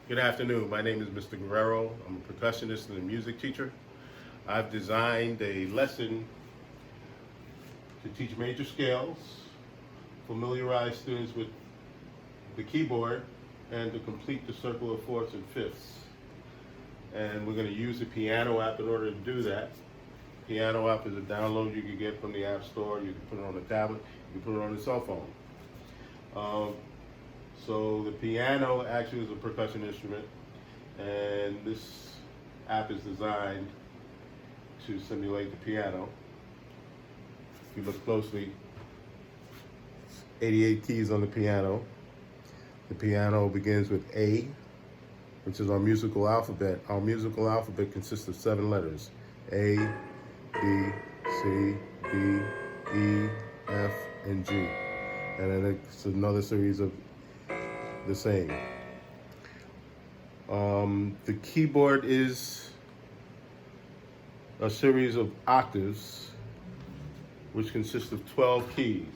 Good afternoon. My name is Mr. Guerrero. I'm a percussionist and a music teacher. I've designed a lesson to teach major scales, familiarize students with the keyboard, and to complete the circle of fourths and fifths. And we're going to use the piano app in order to do that. Piano app is a download you can get from the App Store. You can put it on a tablet, you can put it on a cell phone. So the piano actually is a percussion instrument, and this app is designed to simulate the piano. If you look closely, it's 88 keys on the piano. The piano begins with A, which is our musical alphabet. Our musical alphabet consists of 7 letters: A, B, C, D, E, F, and G. And then it's another series of the same. The keyboard is a series of octaves which consists of 12 keys.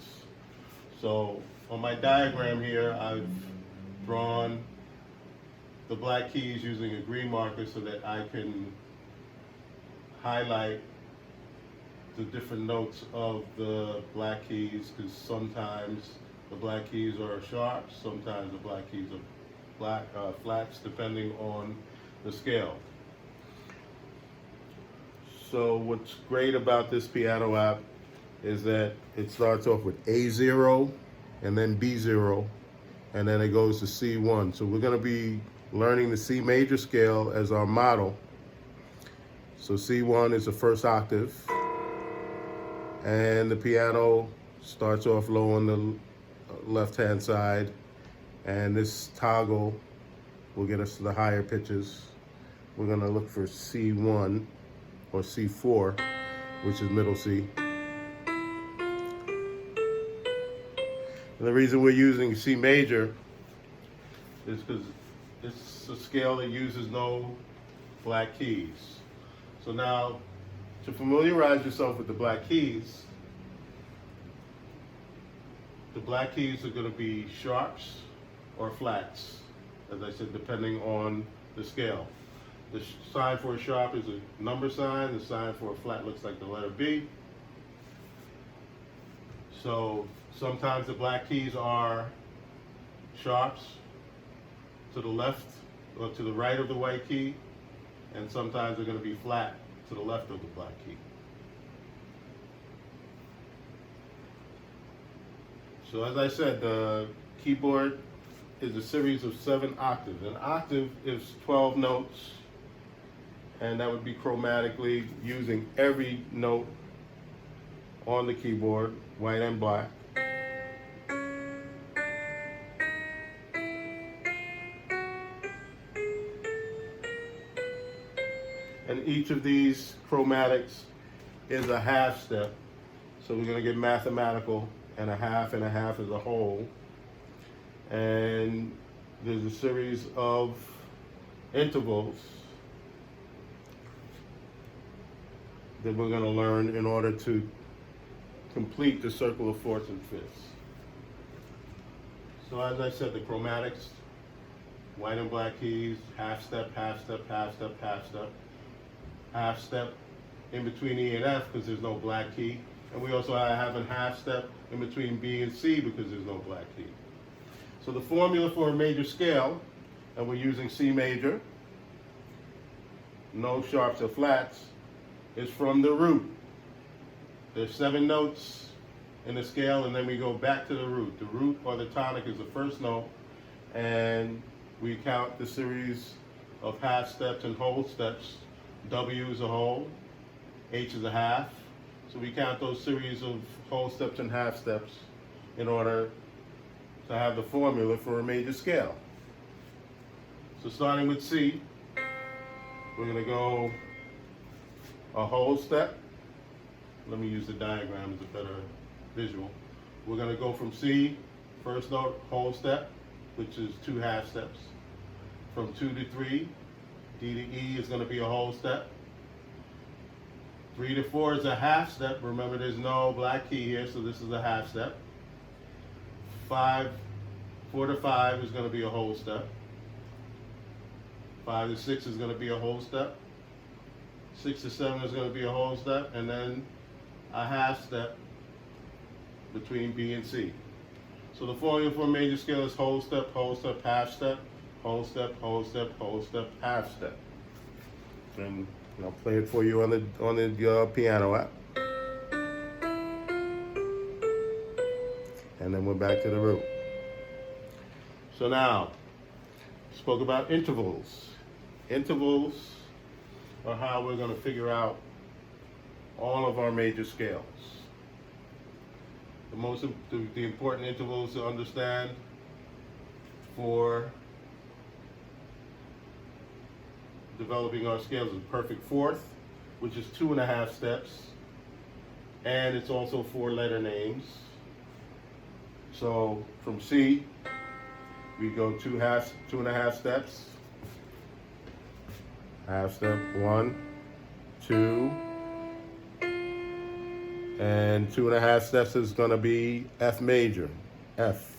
So on my diagram here, I've drawn the black keys using a green marker so that I can highlight the different notes of the black keys, because sometimes the black keys are sharps, sometimes the black keys are flats, depending on the scale. So what's great about this piano app is that it starts off with A0 and then B0, and then it goes to C1. So we're going to be learning the C major scale as our model. So C1 is the first octave, and the piano starts off low on the left-hand side, and this toggle will get us to the higher pitches. We're going to look for C1 or C4, which is middle C. And the reason we're using C major is because it's a scale that uses no black keys. So now, to familiarize yourself with the black keys are going to be sharps or flats, as I said, depending on the scale. The sign for a sharp is a number sign. The sign for a flat looks like the letter B. So sometimes the black keys are sharps to the left or to the right of the white key, and sometimes they're going to be flat to the left of the black key. So as I said, the keyboard is a series of 7 octaves. An octave is 12 notes, and that would be chromatically using every note on the keyboard, white and black. And each of these chromatics is a half step. So we're going to get mathematical, and a half is a whole. And there's a series of intervals that we're going to learn in order to complete the circle of fourths and fifths. So as I said, the chromatics, white and black keys, half step, half step, half step, half step, half step in between E and F because there's no black key. And we also have a half step in between B and C because there's no black key. So the formula for a major scale, and we're using C major, no sharps or flats, is from the root. There's 7 notes in the scale, and then we go back to the root. The root or the tonic is the first note, and we count the series of half steps and whole steps. W is a whole, H is a half. So we count those series of whole steps and half steps in order to have the formula for a major scale. So starting with C, we're going to go a whole step. Let me use the diagram as a better visual. We're going to go from C, first note, whole step, which is 2 half steps. From 2 to 3, D to E is going to be a whole step. 3 to 4 is a half step. Remember, there's no black key here, so this is a half step. 4 to 5 is going to be a whole step. 5 to 6 is going to be a whole step. 6 to 7 is going to be a whole step, and then a half step between B and C. So the formula for a major scale is whole step, half step, whole step, half step. And I'll play it for you on the piano app. And then we're back to the root. So now, spoke about intervals. Intervals are how we're going to figure out all of our major scales. The important intervals to understand for developing our scales is perfect fourth, which is 2.5 steps, and it's also 4 letter names. So from C, we go 2.5 steps. Half step 1, 2, and 2.5 steps is going to be F major, F.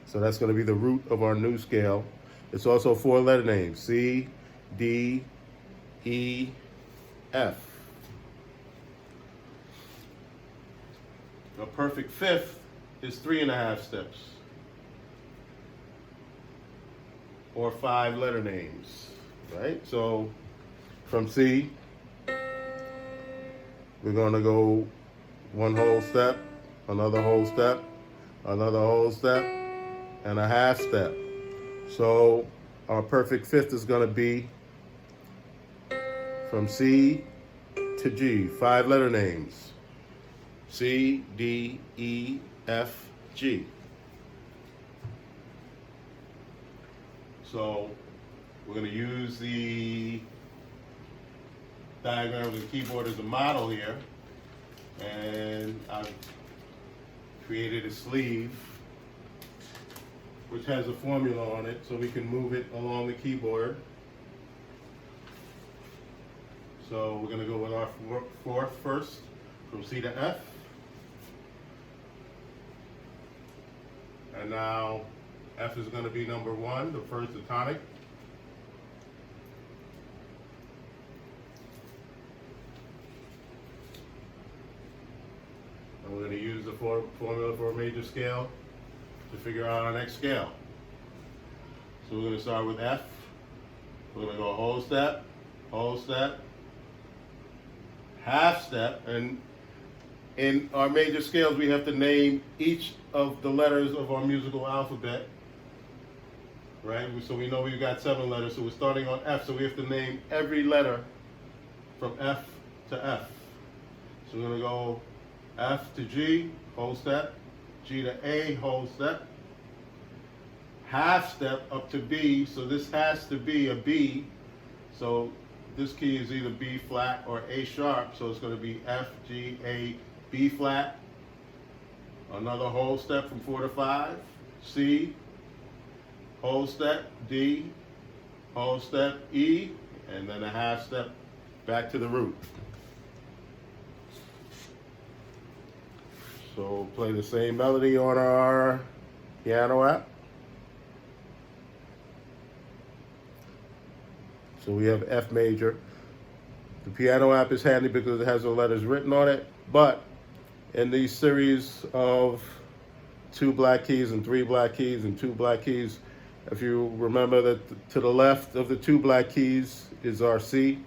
So that's going to be the root of our new scale. It's also 4 letter names, C, D, E, F. A perfect fifth is 3.5 steps, or 5 letter names, right? So from C, we're going to go 1 whole step, another whole step, another whole step, and a half step. So our perfect fifth is going to be from C to G, 5 letter names. C, D, E, F, G. So we're going to use the diagram of the keyboard as a model here. And I've created a sleeve which has a formula on it so we can move it along the keyboard. So we're going to go with our fourth first, from C to F. And now F is going to be number 1, the first tonic. And we're going to use the formula for a major scale to figure out our next scale. So we're going to start with F. We're going to go whole step, half step, and in our major scales we have to name each of the letters of our musical alphabet, right? So we know we've got 7 letters, so we're starting on F, so we have to name every letter from F to F. So we're going to go F to G, whole step, G to A, whole step, half step up to B, so this has to be a B, so this key is either B flat or A sharp, so it's going to be F, G, A, B flat, another whole step from 4 to 5, C, whole step, D, whole step, E, and then a half step back to the root. So play the same melody on our piano app. So we have F major. The piano app is handy because it has the letters written on it, but in these series of 2 black keys and 3 black keys and 2 black keys, if you remember that to the left of the 2 black keys is our C,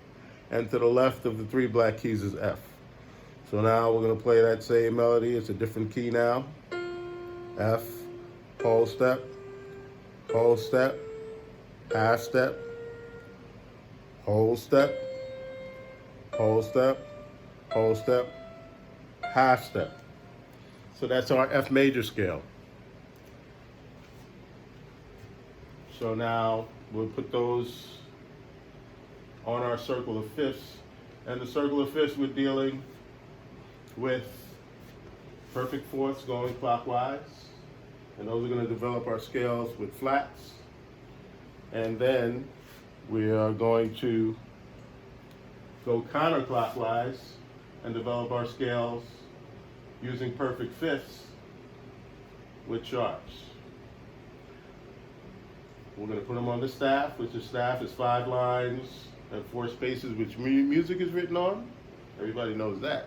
and to the left of the 3 black keys is F. So now we're going to play that same melody. It's a different key now. F, whole step, half step, whole step, half step. So that's our F major scale. So now we'll put those on our circle of fifths. And the circle of fifths, we're dealing with perfect fourths going clockwise. And those are going to develop our scales with flats. And then we are going to go counterclockwise and develop our scales using perfect fifths with sharps. We're going to put them on the staff, which the staff is 5 lines and 4 spaces, which music is written on. Everybody knows that.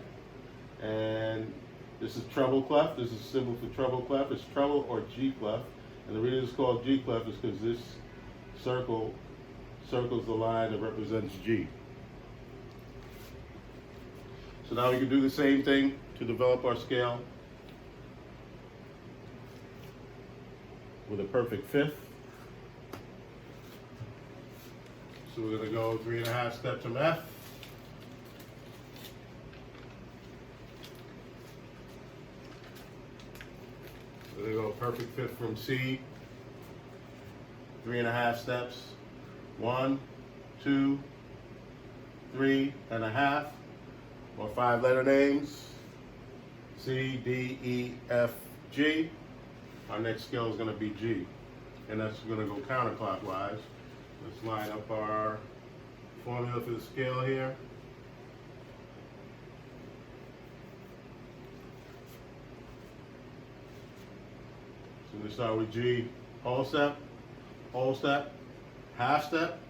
And this is treble clef. This is a symbol for treble clef. It's treble or G clef. And the reason it's called G clef is because this circle circles the line that represents G. So now we can do the same thing to develop our scale with a perfect fifth. So we're going to go 3.5 steps from F. We're going to go perfect fifth from C. 3.5 steps. 1, 2, 3.5. Or 5-letter names. C, D, E, F, G. Our next scale is going to be G. And that's going to go counterclockwise. Let's line up our formula for the scale here. So we start with G, whole step, half step,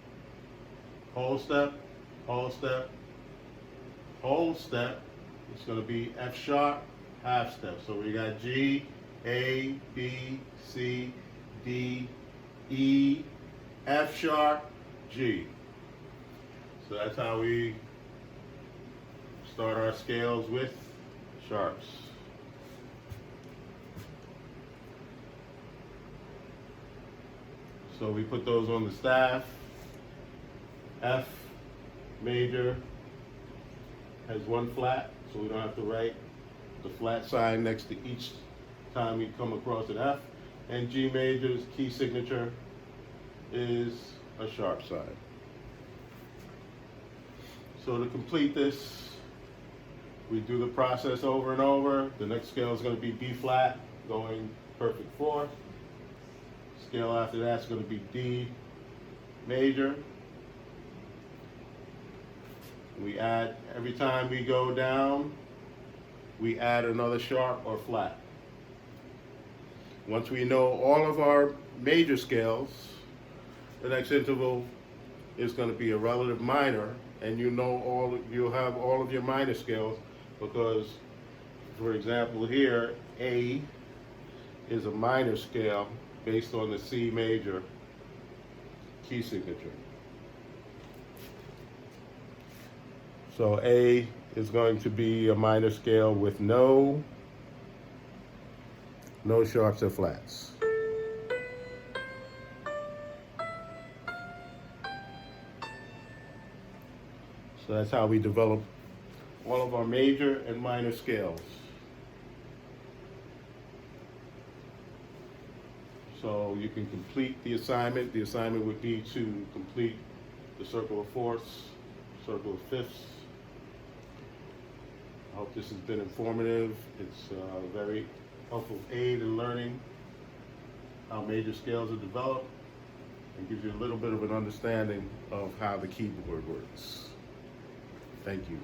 whole step, whole step, whole step. It's going to be F sharp, half step. So we got G, A, B, C, D, E, F sharp, G. So that's how we start our scales with sharps. So we put those on the staff. F major has 1 flat, so we don't have to write the flat sign next to each time we come across an F. And G major's key signature is a sharp sign. So to complete this, we do the process over and over. The next scale is going to be B flat, going perfect fourth. Scale after that is going to be D major. We add, every time we go down, we add another sharp or flat. Once we know all of our major scales, the next interval is going to be a relative minor, and you'll have all of your minor scales because, for example, here A is a minor scale based on the C major key signature. So A is going to be a minor scale with no sharps or flats. So that's how we develop all of our major and minor scales. So you can complete the assignment. The assignment would be to complete the circle of fourths, circle of fifths. I hope this has been informative. It's a very helpful aid in learning how major scales are developed and gives you a little bit of an understanding of how the keyboard works. Thank you.